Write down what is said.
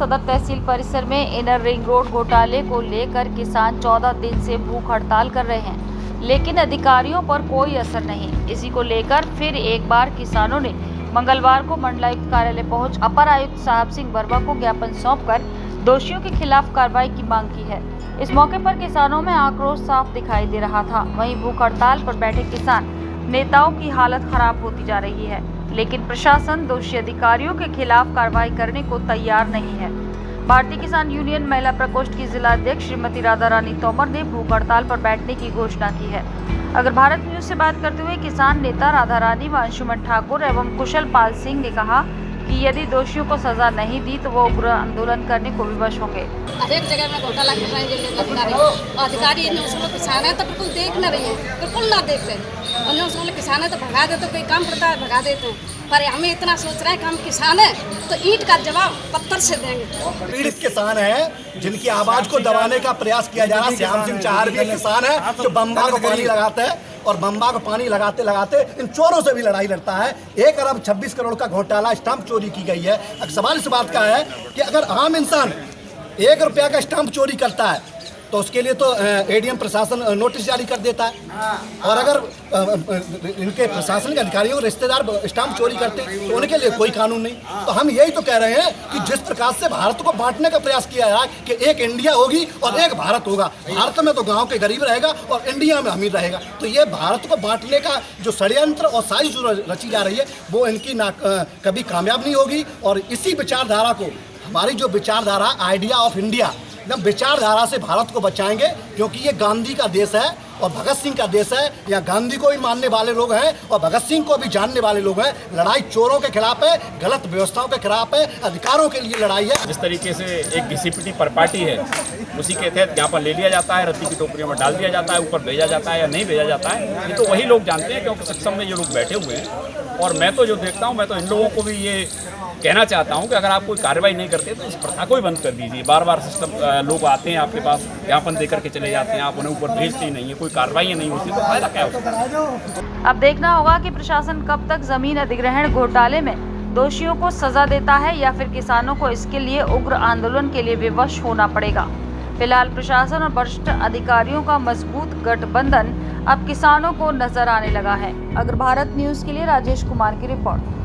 सदर तहसील परिसर में इनर रिंग रोड घोटाले को लेकर किसान 14 दिन से भूख हड़ताल कर रहे हैं, लेकिन अधिकारियों पर कोई असर नहीं। इसी को लेकर फिर एक बार किसानों ने मंगलवार को मंडलायुक्त कार्यालय पहुंच अपर आयुक्त साहब सिंह बरवा को ज्ञापन सौंपकर दोषियों के खिलाफ कार्रवाई की मांग की है। इस मौके पर किसानों में आक्रोश साफ दिखाई दे रहा था। वहीं भूख हड़ताल पर बैठे किसान नेताओं की हालत खराब होती जा रही है, लेकिन प्रशासन दोषी अधिकारियों के खिलाफ कार्रवाई करने को तैयार नहीं है। भारतीय किसान यूनियन महिला प्रकोष्ठ की जिला अध्यक्ष श्रीमती राधा रानी तोमर ने भूख हड़ताल पर बैठने की घोषणा की है। अगर भारत न्यूज से बात करते हुए किसान नेता राधा रानी व अंशुमन ठाकुर एवं कुशल पाल सिंह ने कहा कि यदि दोषियों को सजा नहीं दी तो वो उग्र आंदोलन करने को विवश होंगे। हर एक जगह में घोटाला कर रहे हैं अधिकारी किसान है तो बिल्कुल देख न रही है, बिल्कुल ना देख रहे और किसान है तो भगा देते, कोई काम पड़ता है भगा देते हैं। पर हमें इतना सोच रहे हैं कि हम किसान है तो ईंट का जवाब पत्थर से देंगे। पीड़ित किसान है जिनकी आवाज को दबाने का प्रयास किया जा रहा है। श्याम सिंह चाहर भी किसान है जो बम्बा को पानी लगाता है और बम्बा को पानी लगाते लगाते इन चोरों से भी लड़ाई लड़ता है। 1 अरब 26 करोड़ का घोटाला स्टाम्प चोरी की गई है। अब सवाल इस बात का है कि अगर आम इंसान 1 रुपया का स्टाम्प चोरी करता है तो उसके लिए तो एडीएम प्रशासन नोटिस जारी कर देता है, और अगर इनके प्रशासन के अधिकारियों के रिश्तेदार स्टाम्प चोरी करते तो उनके लिए कोई कानून नहीं। तो हम यही तो कह रहे हैं कि जिस प्रकार से भारत को बांटने का प्रयास किया जा रहा है कि एक इंडिया होगी और एक भारत होगा, भारत में तो गांव के गरीब रहेगा और इंडिया में अमीर रहेगा, तो ये भारत को बांटने का जो षड्यंत्र और साजिश रची जा रही है वो इनकी कभी कामयाब नहीं होगी। और इसी विचारधारा को, हमारी जो विचारधारा आइडिया ऑफ इंडिया, एकदम विचारधारा से भारत को बचाएंगे, क्योंकि ये गांधी का देश है और भगत सिंह का देश है। यहाँ गांधी को भी मानने वाले लोग हैं और भगत सिंह को भी जानने वाले लोग हैं। लड़ाई चोरों के खिलाफ है, गलत व्यवस्थाओं के खिलाफ है, अधिकारों के लिए लड़ाई है। जिस तरीके से एक घिसी-पिटी परपाटी है उसी के तहत ज्ञापन ले लिया जाता है, रद्दी की टोकरियों में डाल दिया जाता है, ऊपर भेजा जाता है या नहीं भेजा जाता है, ये तो वही लोग जानते हैं, क्योंकि सक्षम में ये लोग बैठे हुए हैं। और मैं तो जो देखता हूँ, मैं तो इन लोगों को भी ये कहना चाहता हूं कि अगर आप कोई कार्रवाई नहीं करते तो इस प्रथा को ही बंद कर दीजिए। बार बार सिस्टम लोग आते हैं आपके पास, ज्ञापन देकर के चले जाते हैं, आप उन्हें ऊपर भेजते ही नहीं है, कोई कार्रवाई नहीं होती, तो फायदा क्या होता है। अब देखना होगा कि प्रशासन कब तक जमीन अधिग्रहण घोटाले में दोषियों को सजा देता है या फिर किसानों को इसके लिए उग्र आंदोलन के लिए विवश होना पड़ेगा। फिलहाल प्रशासन और वरिष्ठ अधिकारियों का मजबूत गठबंधन अब किसानों को नजर आने लगा है। अगर भारत न्यूज के लिए राजेश कुमार की रिपोर्ट।